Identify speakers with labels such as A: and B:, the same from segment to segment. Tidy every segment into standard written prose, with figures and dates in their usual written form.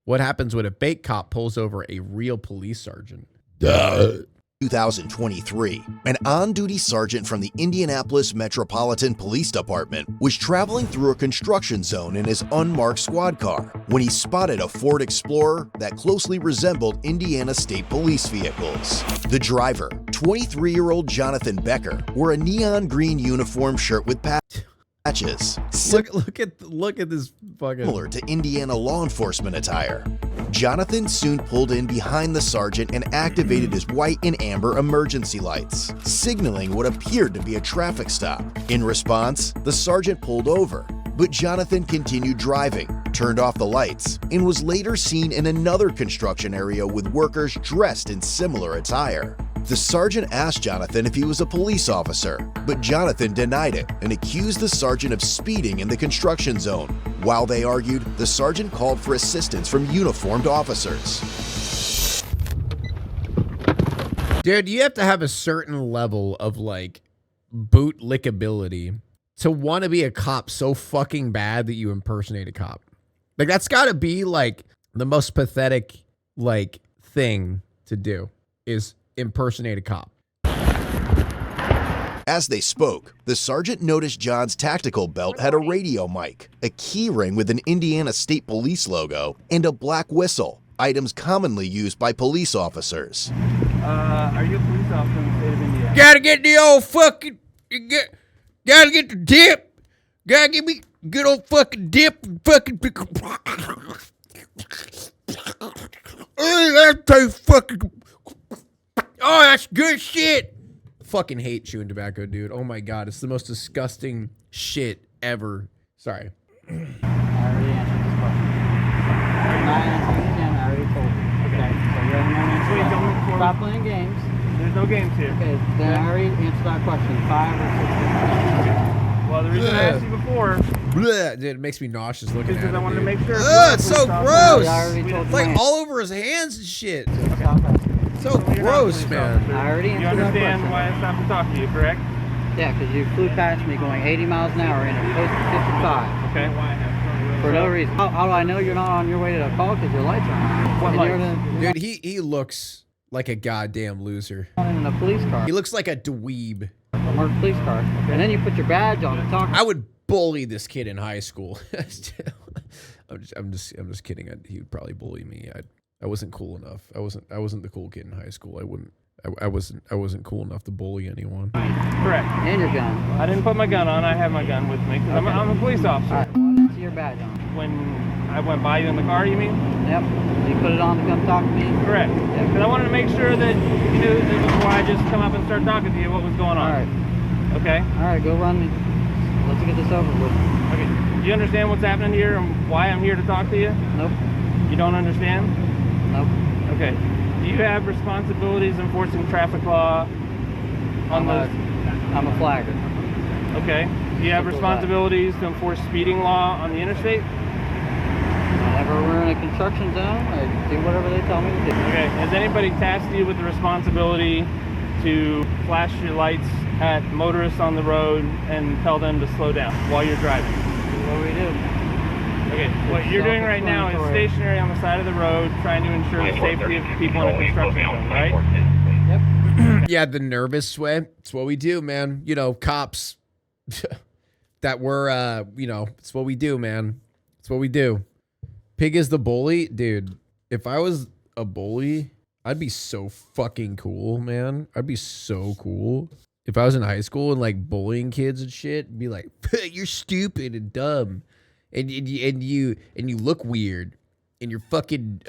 A: What happens when a fake cop pulls over a real police sergeant?
B: 2023, an on-duty sergeant from the Indianapolis Metropolitan Police Department was traveling through a construction zone in his unmarked squad car when he spotted a Ford Explorer that closely resembled Indiana State Police vehicles. The driver, 23-year-old Jonathan Becker, wore a neon green uniform shirt with patches.
A: Look at this fucking
B: Similar to Indiana law enforcement attire. Jonathan soon pulled in behind the sergeant and activated his white and amber emergency lights, signaling what appeared to be a traffic stop. In response, the sergeant pulled over, but Jonathan continued driving, turned off the lights, and was later seen in another construction area with workers dressed in similar attire. The sergeant asked Jonathan if he was a police officer, but Jonathan denied it and accused the sergeant of speeding in the construction zone. While they argued, the sergeant called for assistance from uniformed officers.
A: Dude, you have to have a certain level of like bootlickability to want to be a cop so fucking bad that you impersonate a cop. Like that's got to be like the most pathetic like thing to do is impersonate a cop.
B: As they spoke, the sergeant noticed John's tactical belt had a radio mic, a key ring with an Indiana State Police logo, and a black whistle, items commonly used by police officers.
C: Are you a police officer in the state of Indiana?
A: Gotta get the old fucking, gotta get the dip. Gotta give me good old fucking dip and fucking. Oh, that tastes fucking. Oh, that's good shit. Fucking hate chewing tobacco, dude. Oh my god, it's the most disgusting shit ever. Sorry.
D: I already answered this question. I'm not answering again. I already told you. Okay. So you have no answer.
C: Wait, don't look for
D: Stop playing games.
C: There's no games here.
D: Okay, then I already answered that question. 5 or 6.
C: Well, the reason I asked you before
A: Bleh, dude, it makes me nauseous looking at it.
C: because I wanted to
A: dude.
C: make sure.
A: Ugh, it's so gross.
D: I already told
A: It's
D: you.
A: like all over his hands and shit.
D: Stop asking.
A: So gross, man.
D: I already
C: You
D: answered that
C: understand
D: question.
C: why I stopped to talk to you, correct?
D: Yeah, because you flew past me going 80 miles an hour in a post 55
C: Okay.
D: for no reason. How do I know you're not on your way to the call because your lights are on?
C: What
D: And you're
C: lights?
A: Dude, he looks like a goddamn loser.
D: in a police car,
A: He looks like a dweeb.
D: a marked police car, and then you put your badge on and talk.
A: I would bully this kid in high school. I'm just kidding. He would probably bully me. I wasn't cool enough. I wasn't the cool kid in high school. I wasn't cool enough to bully anyone.
C: Correct.
D: And your gun.
C: I didn't put my gun on. I have my gun with me because I'm a police officer.
D: All right, well, I didn't see your badge on.
C: When I went by you in the car, you mean?
D: Yep. You put it on to come talk to me?
C: Correct. Because I wanted to make sure that you knew that before I just come up and start talking to you what was going on.
D: All right.
C: Okay?
D: All right, go run me. Let's get this over with.
C: Okay. Do you understand what's happening here and why I'm here to talk to you?
D: Nope.
C: You don't understand?
D: Nope.
C: Okay. Do you have responsibilities enforcing traffic law on those?
D: I'm a flagger.
C: Okay. Do you have responsibilities to enforce speeding law on the interstate?
D: Whenever we're in a construction zone, I do whatever they tell me to do.
C: Okay. Has anybody tasked you with the responsibility to flash your lights at motorists on the road and tell them to slow down while you're driving?
D: What do we do?
C: Okay, what you're doing right now is stationary on the side of the road, trying to ensure the safety of people in a construction zone, right?
D: Yep.
A: Yeah, the nervous sweat. It's what we do, man. You know, cops that we're, you know, it's what we do, man. It's what we do. Pig is the bully. Dude, if I was a bully, I'd be so fucking cool, man. I'd be so cool. If I was in high school and like bullying kids and shit, be like, you're stupid and dumb. And you look weird, and your fucking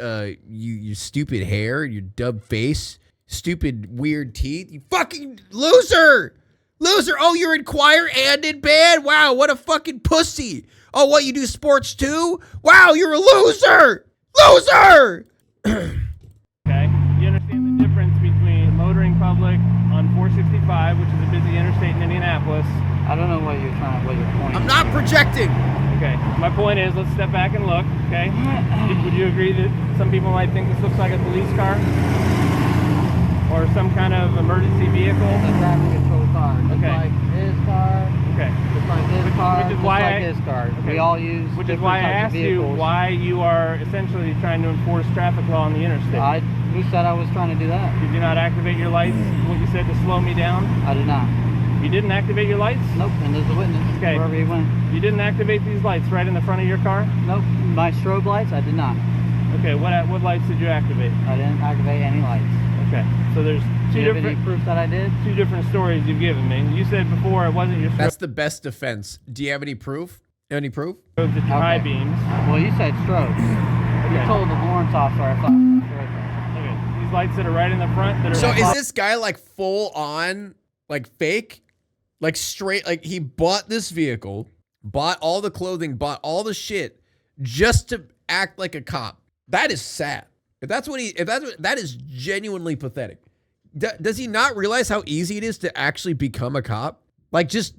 A: you stupid hair, your dumb face, stupid weird teeth, you fucking loser. Oh, you're in choir and in band. Wow, what a fucking pussy. Oh, what, you do sports too? Wow, you're a loser.
C: Okay, you understand the difference between motoring public on 465, which is a busy interstate in Indianapolis.
D: I don't know what your point
A: I'm
D: is.
A: not projecting.
C: Okay, my point is, let's step back and look, okay? Would you agree that some people might think this looks like a police car? Or some kind of emergency vehicle?
D: It's a traffic control car. Just
C: Okay.
D: like his car,
C: Okay.
D: Just like his car,
C: which is
D: just
C: why
D: like
C: I-
D: his car.
C: okay.
D: We all use
C: Which is
D: different
C: why I
D: types of
C: asked you
D: vehicles.
C: why you are essentially trying to enforce traffic law on the interstate.
D: Who said I was trying to do that?
C: Did you not activate your lights? What you said to slow me down?
D: I did not.
C: You didn't activate your lights?
D: Nope, and there's a witness
C: Okay.
D: wherever he went.
C: You didn't activate these lights right in the front of your car?
D: Nope, my strobe lights, I did not.
C: Okay, what lights did you activate?
D: I didn't activate any lights.
C: Okay, so there's
D: Do you have any proof that I did?
C: two different stories you've given me. You said before it wasn't your
A: That's the best defense. Do you have any proof? Any proof?
C: strobes at your high
D: Okay.
C: beams.
D: Well, you said strobe. You
C: Okay.
D: told the warrant officer I thought.
C: Okay, these lights that are right in the front that are...
A: So is this guy like full on, like fake? Like straight, like he bought this vehicle, bought all the clothing, bought all the shit just to act like a cop. That is sad. That is genuinely pathetic. Does he not realize how easy it is to actually become a cop? Like just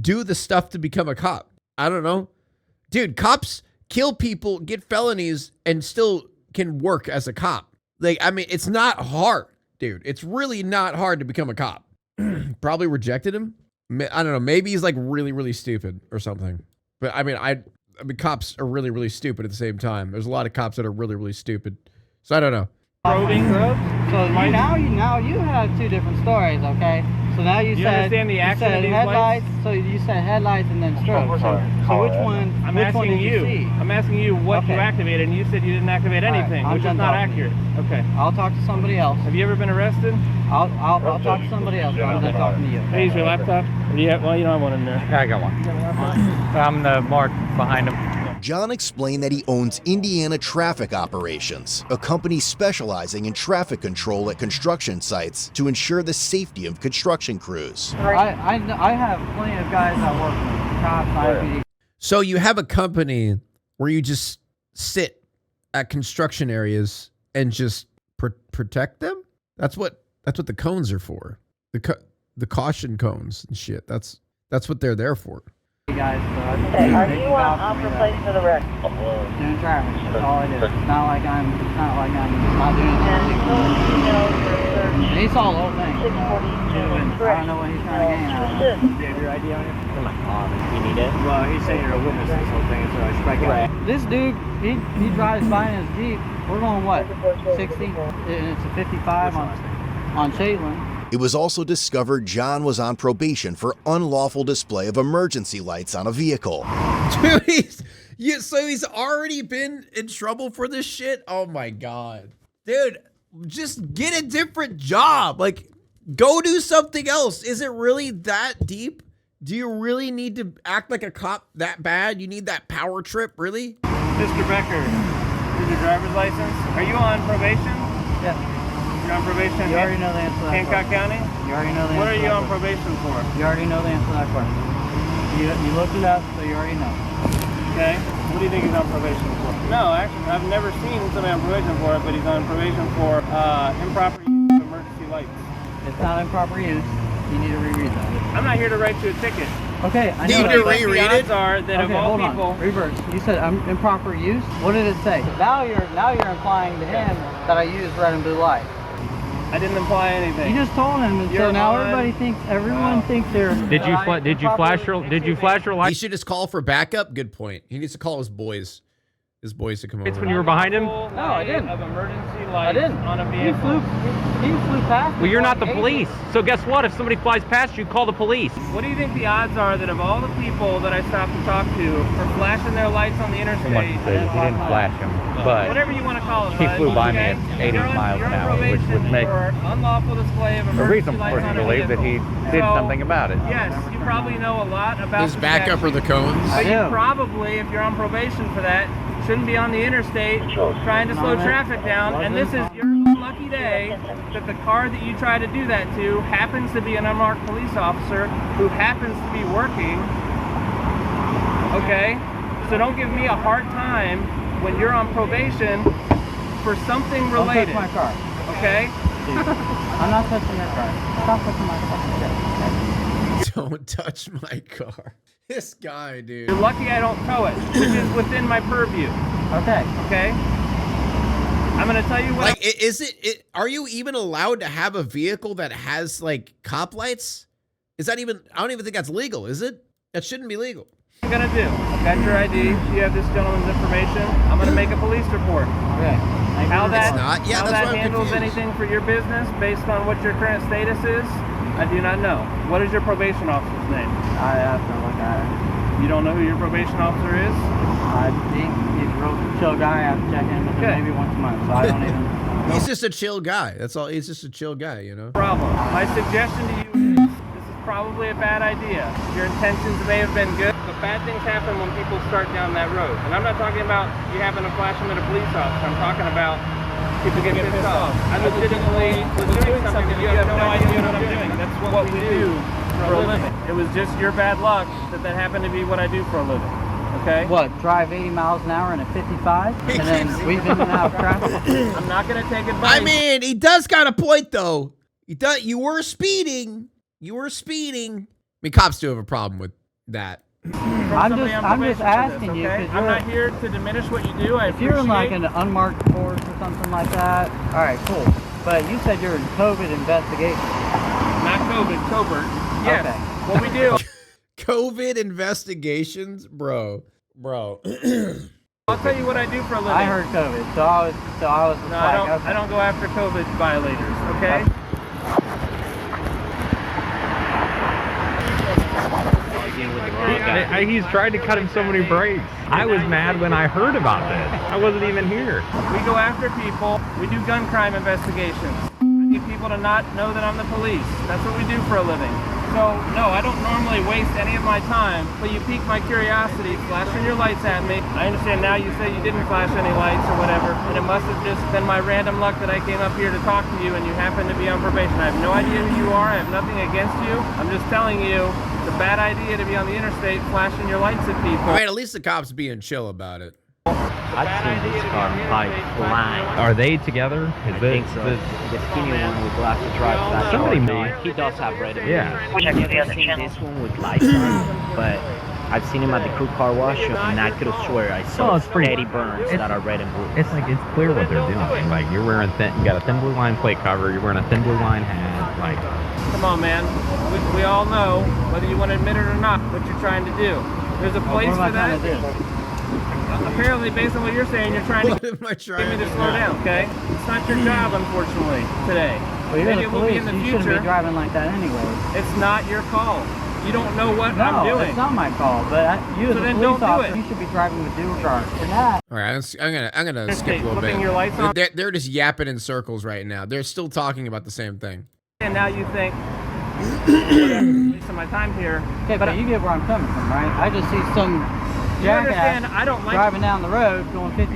A: do the stuff to become a cop. I don't know. Dude, cops kill people, get felonies, and still can work as a cop. Like, I mean, it's not hard, dude. It's really not hard to become a cop. Probably rejected him. I don't know. Maybe he's like really, really stupid or something. But I mean, cops are really, really stupid at the same time. There's a lot of cops that are really, really stupid. So I don't know.
C: Probing.
D: So now you have two different stories, okay? So now you said
C: understand the
D: you
C: action
D: said
C: of these
D: headlights.
C: lights?
D: So you said headlights and then strobe. So which one?
C: I'm
D: which one
C: asking
D: did you see?
C: I'm asking you what you
D: Okay.
C: activated, and you said you didn't activate
D: All right,
C: anything,
D: I'm
C: which is
D: done
C: not
D: talking.
C: accurate. Okay.
D: I'll talk to somebody else.
C: Have you ever been arrested?
D: I'll talk to somebody else. I'm done talking to you.
C: Can I use your laptop? Or do you have, well, you don't have one in there.
E: Yeah, I got one. I'm the mark behind him.
B: John explained that he owns Indiana Traffic Operations, a company specializing in traffic control at construction sites to ensure the safety of construction crews.
D: I have plenty of guys that work for me. Cops, IPD.
A: So you have a company where you just sit at construction areas and just protect them? That's what the cones are for. The caution cones and shit. That's what they're there for.
D: Guys, so
F: Okay, are you on for place for the wreck?
D: doing traffic. That's all I do. It's not like I'm not doing
F: And
D: anything.
F: full details for search
D: He saw the whole thing.
F: 642.
D: I don't know what he's trying to gain out of it.
F: Assist.
E: Do you have your ID on you? Come on. You need it? Well, he's saying you're a witness to this whole thing, so I strike out.
D: This dude, he drives by in his Jeep. We're going what? 60? And it's a 55 on Caitlin.
B: It was also discovered John was on probation for unlawful display of emergency lights on a vehicle.
A: Dude, so he's already been in trouble for this shit? Oh my God. Dude, just get a different job. Like, go do something else. Is it really that deep? Do you really need to act like a cop that bad? You need that power trip, really?
C: Mr. Becker, is your driver's license? Are you on probation?
D: Yeah.
C: You're on probation?
D: You already know the answer to that
C: Hancock
D: question.
C: County?
D: You already know the answer.
C: What are
D: to
C: you
D: that
C: on
D: question.
C: probation for?
D: You already know the answer to that question. You looked it up, so you already know.
C: Okay. What do you think he's on probation for? No, actually, I've never seen somebody on probation for it, but he's on probation for improper use of emergency lights.
D: It's not improper use. You need to reread that.
C: I'm not here to write you a ticket.
D: Okay, I
A: Need
D: know.
A: to
D: that.
A: reread
C: The
A: it?
C: odds are that of
D: Okay,
C: all
D: hold
C: people...
D: on. Reverse. You said improper use. What did it say? Now you're implying to him that I use red and blue light.
C: I didn't imply anything.
D: You just told him, and so
C: You're
D: now
C: on.
D: everyone thinks they're.
E: Did you flash your
A: He
E: lights
A: should just call for backup. Good point. He needs to call his boys to come over.
E: when you were behind him?
C: No,
D: I didn't.
C: Of emergency
D: I
C: lights
D: didn't.
C: on a
D: He
C: vehicle.
D: flew past. me
E: Well, you're not the
D: going 80.
E: police. So guess what? If somebody flies past you, call the police.
C: What do you think the odds are that of all the people that I stopped to talk to for flashing their lights on the interstate,
E: He didn't flash him, but
C: whatever you want to call it,
E: he
C: bud,
E: flew by me
C: okay?
E: at 80
C: You're on-
E: miles
C: you're
E: an
C: on
E: hour, which
C: probation
E: would make
C: for unlawful display of
E: a
C: emergency
E: reason
C: lights
E: for us
C: on
E: to
C: a
E: believe that he
C: vehicle.
E: did
C: So,
E: something about it.
C: Yes, you probably know a lot about
A: His
C: the
A: backup are
C: statute.
A: the cones.
C: But
D: I
C: you
D: do.
C: probably, if you're on probation for that, shouldn't be on the interstate trying to slow traffic down. And this is your lucky day that the car that you try to do that to happens to be an unmarked police officer who happens to be working. Okay? So don't give me a hard time when you're on probation for something
D: Don't touch
C: related.
D: my car.
C: Okay?
D: I'm not touching your car. Stop touching my fucking shit.
A: Don't touch my car. This guy, dude.
C: You're lucky I don't tow it, which is within my purview.
D: Okay.
C: Okay? I'm gonna tell you what.
A: Like, is it? Are you even allowed to have a vehicle that has like cop lights? Is that even? I don't even think that's legal, is it? That shouldn't be legal.
C: What I'm gonna do? I've got your ID. You have this gentleman's information. I'm gonna make a police report.
D: Okay.
C: How that,
A: not. Yeah,
C: how
A: that's
C: that
A: why I'm
C: handles
A: confused.
C: anything for your business based on what your current status is, I do not know. What is your probation officer's name?
D: I have to look at it.
C: You don't know who your probation officer is?
D: I think he's a real chill guy. I have to check in with him maybe once a month, so I don't even.
A: He's just a chill guy. That's all. He's just a chill guy, you know.
C: Problem. My suggestion to you is this is probably a bad idea. Your intentions may have been good, but bad things happen when people start down that road. And I'm not talking about you having to flash them at a police officer. I'm talking about people get pissed off. I legitimately was doing something that you have no idea what I'm doing. That's what we do for a living. It was just your bad luck that that happened to be what I do for a living. Okay?
D: What, drive 80 miles an hour in a 55? And then we've been out of traffic?
C: I'm not going to take advice.
A: I mean, he does got a point though. He does. You were speeding. You were speeding. I mean, cops do have a problem with that.
D: I'm just asking you,
C: okay?
D: because
C: I'm not here to diminish what you do.
D: if you're in like an unmarked Force or something like that, all right, cool. But you said you're in COVID investigation.
C: Not COVID, covert. Yes.
D: Okay.
C: What we do.
A: COVID investigations, bro.
C: I'll tell you what I do for a living.
D: I heard COVID, so I was just
C: No,
D: like, okay.
C: I don't go after COVID violators. Okay.
G: He's tried to cut him so many breaks. I was mad when I heard about this. I wasn't even here.
C: We go after people. We do gun crime investigations. I need people to not know that I'm the police. That's what we do for a living. So, no, I don't normally waste any of my time, but you piqued my curiosity, flashing your lights at me. I understand now you say you didn't flash any lights or whatever, and it must have just been my random luck that I came up here to talk to you and you happen to be on probation. I have no idea who you are. I have nothing against you. I'm just telling you, it's a bad idea to be on the interstate flashing your lights at people.
A: I mean, at least the cops being chill about it.
E: I've seen this car like flying.
G: Are they together?
E: I think so. The skinny one with glasses drives that.
G: Somebody
E: car.
G: made-
E: He does have red.
G: Yeah.
E: I've never seen this one with lights on, but I've seen him at the crew car wash, and I could have swear I saw
G: it's pretty-
E: steady burns that are red and blue.
G: It's like, it's clear what they're doing. Like, you're wearing you got a thin blue line plate cover, you're wearing a thin blue line hat. Like,
C: Come on, man. We all know, whether you want to admit it or not, what you're trying to do. There's a place
D: What am
C: for
D: I
C: that.
D: trying to do?
C: Apparently, based on what you're saying, you're trying
A: What
C: to
A: am I
C: get
A: trying
C: me
A: to
C: to
A: do?
C: slow down, okay? It's not your job, unfortunately, today.
D: Well, you're
C: Maybe
D: the
C: it will be
D: police.
C: in the
D: You shouldn't
C: future.
D: be driving like that anyway.
C: It's not your call. You don't know what
D: No,
C: I'm doing.
D: it's not my call. But you as
C: So
D: a
C: then
D: police
C: don't do
D: officer,
C: it.
D: you should be driving with due regard for that.
A: All right, I'm gonna skip a little
C: flipping
A: bit.
C: your lights on.
A: They're just yapping in circles right now. They're still talking about the same thing.
C: And now you think, wasting my time here.
D: Okay, but you get where I'm coming from, right? I just see some
C: You understand,
D: jackass
C: I don't like
D: driving down the road going 50.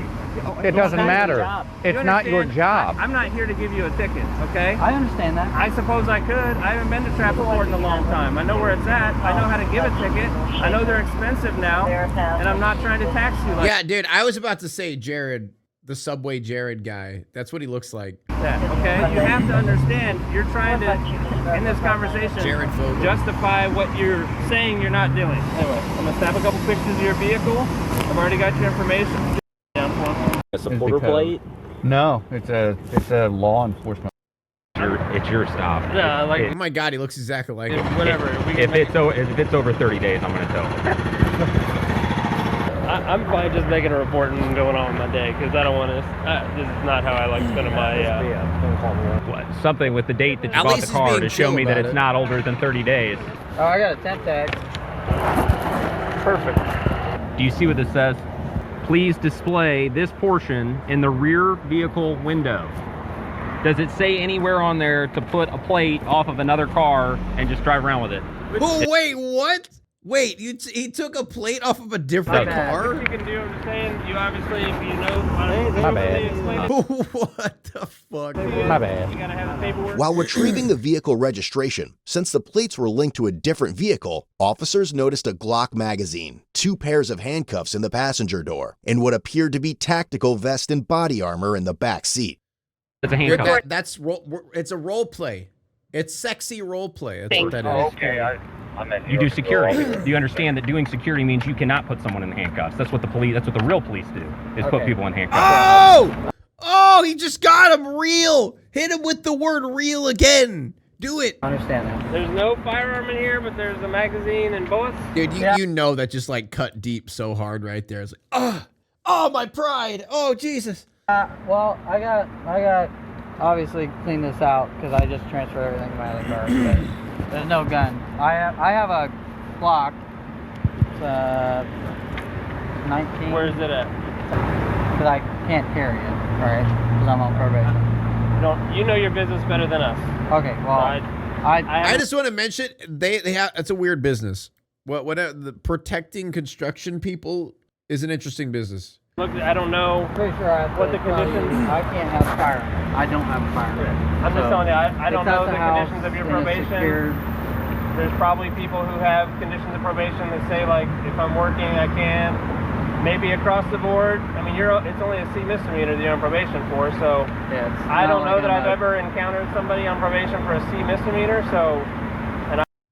G: it doesn't matter.
C: You
G: It's not your
C: understand?
G: job.
C: I'm not here to give you a ticket, okay?
D: I understand that.
C: I suppose I could. I haven't been to traffic court in a long time. I know where it's at. I know how to give a ticket. I know they're expensive now, and I'm not trying to tax you like
A: Yeah, dude, I was about to say Jared, the Subway Jared guy. That's what he looks like.
C: that, okay? You have to understand, you're trying to, in this conversation,
A: Jared Fogle.
C: justify what you're saying you're not doing. Anyway, I'm gonna snap a couple pictures of your vehicle. I've already got your information. Down for
E: A supporter plate.
G: No, it's a law enforcement. It's your stop.
C: Yeah, like-
A: Oh my God, he looks exactly like him.
C: Whatever. We can
G: If it's over 30 days, I'm gonna tow.
C: I'm fine just making a report and going on with my day because I don't want to. This is not how I like spending my.
G: Something with the date that you
A: At
G: bought
A: least
G: the
A: he's
G: car
A: being
G: to show
A: chill
G: me that
A: about
G: it's
A: it.
G: not older than 30 days.
D: Oh, I got a temp tag.
C: Perfect.
G: Do you see what this says? Please display this portion in the rear vehicle window. Does it say anywhere on there to put a plate off of another car and just drive around with it?
A: Oh, wait, what? Wait, he took a plate off of a different
G: My
C: What
A: car?
C: you can do, I'm just saying, you obviously, if you know,
G: My bad.
C: explain it.
A: What the fuck?
G: My bad.
C: You gotta have the paperwork.
B: While retrieving the vehicle registration, since the plates were linked to a different vehicle, officers noticed a Glock magazine, 2 pairs of handcuffs in the passenger door, and what appeared to be tactical vest and body armor in the back seat.
G: It's a
A: Dude,
G: handcuff.
A: that's it's a role play. It's sexy role play. That's what that is.
G: You do security. Do you understand that doing security means you cannot put someone in handcuffs? That's what the real police do, is put people in handcuffs.
A: Oh! Oh, he just got him real. Hit him with the word real again. Do it.
D: I understand that.
C: There's no firearm in here, but there's a magazine and bullets.
A: Dude, you know that just like cut deep so hard right there. It's like, oh, my pride. Oh, Jesus.
D: Well, I got obviously clean this out because I just transferred everything to my other car. But there's no gun. I have a Glock. It's 19.
C: Where's it at?
D: Because I can't carry it, right? Because I'm on probation.
C: You know your business better than us.
D: Okay, well,
A: I just want to mention they have, it's a weird business. The protecting construction people is an interesting business.
C: Look, I don't know
D: pretty sure I have
C: what the conditions.
D: I can't have a firearm. I don't have a firearm.
C: I'm just telling you, I don't know the
D: house,
C: conditions of your
D: and it's
C: probation.
D: secured.
C: There's probably people who have conditions of probation that say, like, if I'm working, I can. Maybe across the board. I mean, it's only a C misdemeanor that you're on probation for, so
D: Yeah,
C: I don't know that I've ever encountered somebody on probation for a C misdemeanor, so.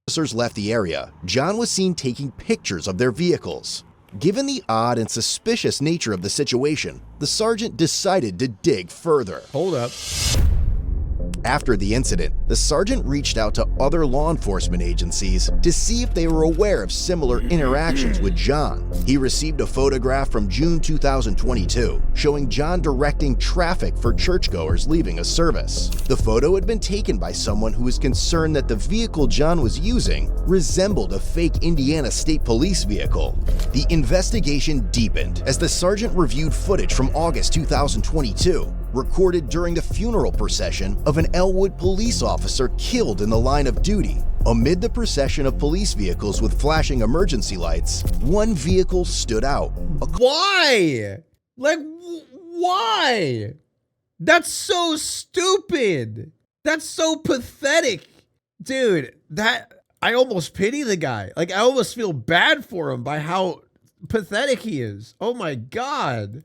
B: Officers left the area, John was seen taking pictures of their vehicles. Given the odd and suspicious nature of the situation, the sergeant decided to dig further.
A: Hold up.
B: After the incident, the sergeant reached out to other law enforcement agencies to see if they were aware of similar interactions with John. He received a photograph from June 2022 showing John directing traffic for churchgoers leaving a service. The photo had been taken by someone who was concerned that the vehicle John was using resembled a fake Indiana State Police vehicle. The investigation deepened as the sergeant reviewed footage from August 2022 recorded during the funeral procession of an Elwood police officer killed in the line of duty. Amid the procession of police vehicles with flashing emergency lights, one vehicle stood out.
A: Why? Like, why? That's so stupid. That's so pathetic. Dude, I almost pity the guy. Like, I almost feel bad for him by how pathetic he is. Oh my God.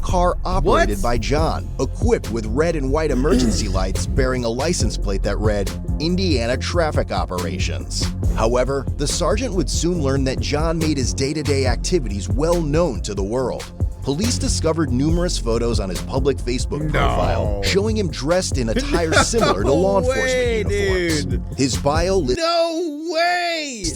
B: Car operated by John, equipped with red and white emergency lights bearing a license plate that read Indiana Traffic Operations. However, the sergeant would soon learn that John made his day-to-day activities well known to the world. Police discovered numerous photos on his public Facebook profile showing him dressed in attire similar to law enforcement uniforms.
A: Dude.
B: His bio listed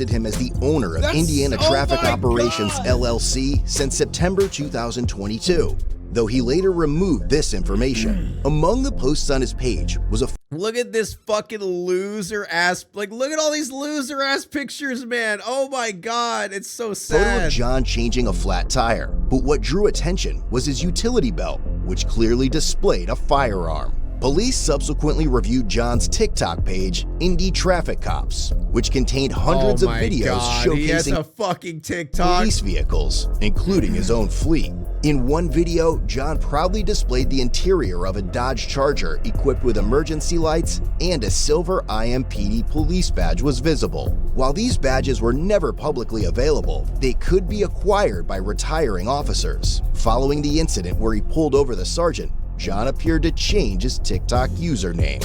B: him as the owner of Indiana Traffic Operations LLC since September 2022. Though he later removed this information. Among the posts on his page was a
A: look at this fucking loser ass, like look at all these loser ass pictures, man. Oh my God, it's so sad.
B: Photo of John changing a flat tire, but what drew attention was his utility belt, which clearly displayed a firearm. Police subsequently reviewed John's TikTok page, Indy Traffic Cops, which contained hundreds of videos showcasing
A: he has a fucking TikTok.
B: Police vehicles, including his own fleet. In one video, John proudly displayed the interior of a Dodge Charger equipped with emergency lights, and a silver IMPD police badge was visible. While these badges were never publicly available, they could be acquired by retiring officers. Following the incident where he pulled over the sergeant, John appeared to change his TikTok username.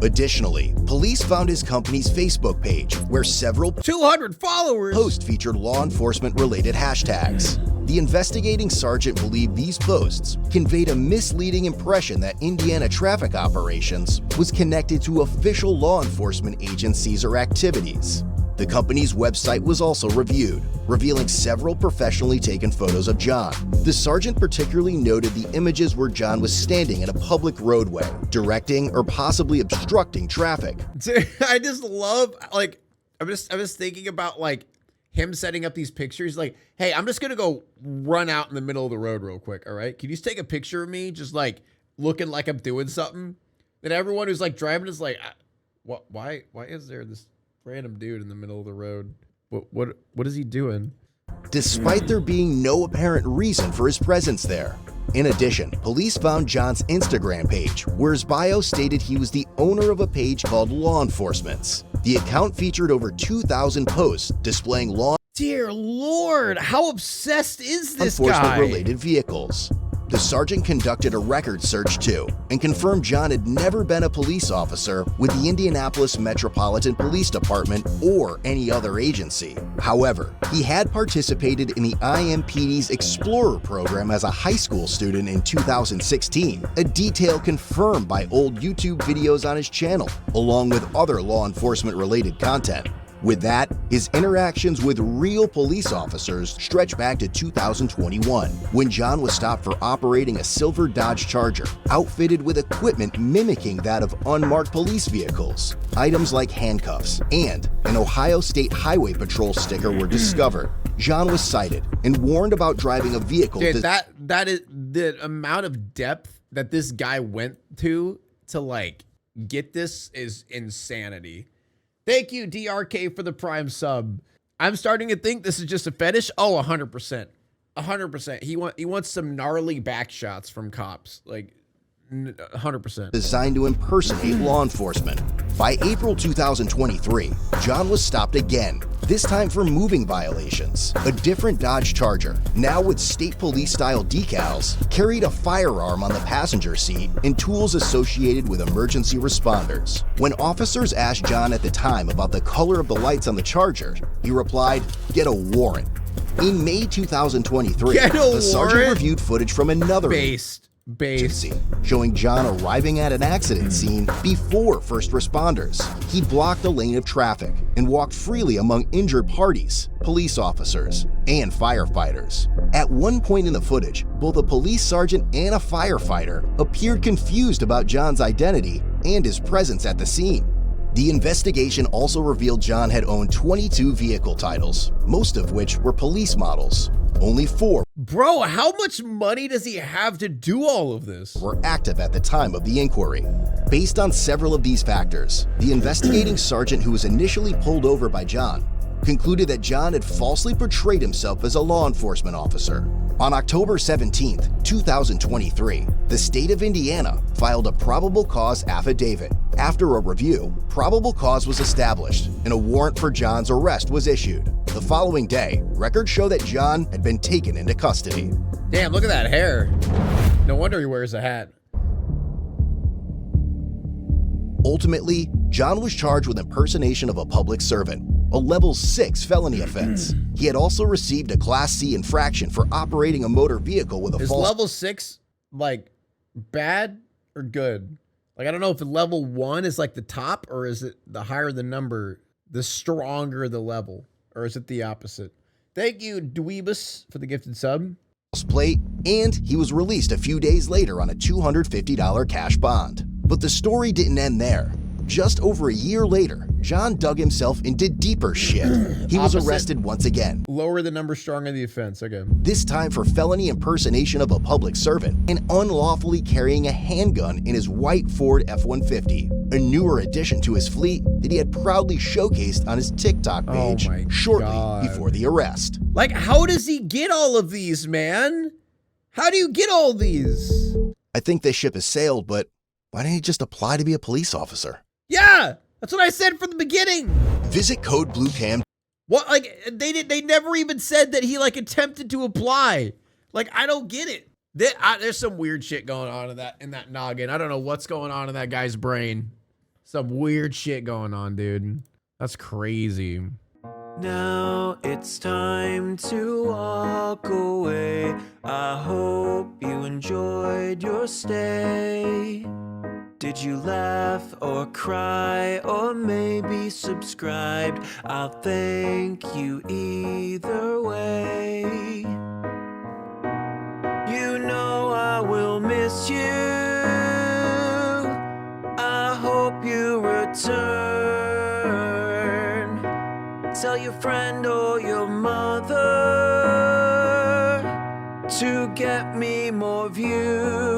B: Additionally, police found his company's Facebook page, where several
A: 200 followers
B: posts featured law enforcement related hashtags. The investigating sergeant believed these posts conveyed a misleading impression that Indiana Traffic Operations was connected to official law enforcement agencies or activities. The company's website was also reviewed, revealing several professionally taken photos of John. The sergeant particularly noted the images where John was standing in a public roadway, directing or possibly obstructing traffic.
A: Dude, I just love, like, I'm just thinking about, like, him setting up these pictures. Like, hey, I'm just gonna go run out in the middle of the road real quick, all right? Can you just take a picture of me just, like, looking like I'm doing something? And everyone who's, like, driving is like, why is there this random dude in the middle of the road? What is he doing?
B: Despite there being no apparent reason for his presence there. In addition, police found John's Instagram page, where his bio stated he was the owner of a page called Law Enforcement's. The account featured over 2,000 posts displaying law
A: Dear Lord, how obsessed is this guy?
B: enforcement-related vehicles. The sergeant conducted a record search too and confirmed John had never been a police officer with the Indianapolis Metropolitan Police Department or any other agency. However, he had participated in the IMPD's Explorer program as a high school student in 2016, a detail confirmed by old YouTube videos on his channel, along with other law enforcement-related content. With that, his interactions with real police officers stretch back to 2021, when John was stopped for operating a silver Dodge Charger, outfitted with equipment mimicking that of unmarked police vehicles. Items like handcuffs and an Ohio State Highway Patrol sticker were discovered. John was cited and warned about driving a vehicle.
A: Dude, that is the amount of depth that this guy went to like get this is insanity. Thank you, DRK, for the Prime sub. I'm starting to think this is just a fetish. Oh, 100%. 100%. He wants some gnarly back shots from cops. Like, 100%.
B: Designed to impersonate law enforcement. By April 2023, John was stopped again, this time for moving violations. A different Dodge Charger, now with state police-style decals, carried a firearm on the passenger seat and tools associated with emergency responders. When officers asked John at the time about the color of the lights on the Charger, he replied, "Get a warrant." In May 2023, the sergeant reviewed footage from another agency, showing John arriving at an accident scene before first responders. He blocked a lane of traffic and walked freely among injured parties, police officers, and firefighters. At one point in the footage, both a police sergeant and a firefighter appeared confused about John's identity and his presence at the scene. The investigation also revealed John had owned 22 vehicle titles, most of which were police models. Only 4
A: Bro, how much money does he have to do all of this?
B: Were active at the time of the inquiry. Based on several of these factors, the investigating sergeant who was initially pulled over by John concluded that John had falsely portrayed himself as a law enforcement officer. On October 17, 2023, the state of Indiana filed a probable cause affidavit. After a review, probable cause was established and a warrant for John's arrest was issued. The following day, records show that John had been taken into custody.
A: Damn, look at that hair. No wonder he wears a hat.
B: Ultimately, John was charged with impersonation of a public servant, a level 6 felony offense. He had also received a Class C infraction for operating a motor vehicle with a
A: Is
B: false...
A: level 6 like bad or good? Like, I don't know if level 1 is like the top, or is it the higher the number, the stronger the level, or is it the opposite? Thank you, Dweebus, for the gifted sub.
B: Plate, and he was released a few days later on a $250 cash bond. But the story didn't end there. Just over a year later, John dug himself into deeper shit. He was arrested once again.
A: Lower the number, stronger the offense. Okay.
B: This time for felony impersonation of a public servant and unlawfully carrying a handgun in his white Ford F-150, a newer addition to his fleet that he had proudly showcased on his TikTok page shortly before the arrest.
A: Like, how does he get all of these, man? How do you get all these?
B: I think this ship has sailed, but why didn't he just apply to be a police officer?
A: Yeah, that's what I said from the beginning.
B: Visit code BlueCam.
A: What? Like, they never even said that he like attempted to apply. Like, I don't get it. There's some weird shit going on in that noggin. I don't know what's going on in that guy's brain. Some weird shit going on, dude. That's crazy.
H: Now it's time to walk away. I hope you enjoyed your stay. Did you laugh or cry or maybe subscribed? I'll thank you either way. You know I will miss you. I hope you return. Tell your friend or your mother to get me more views.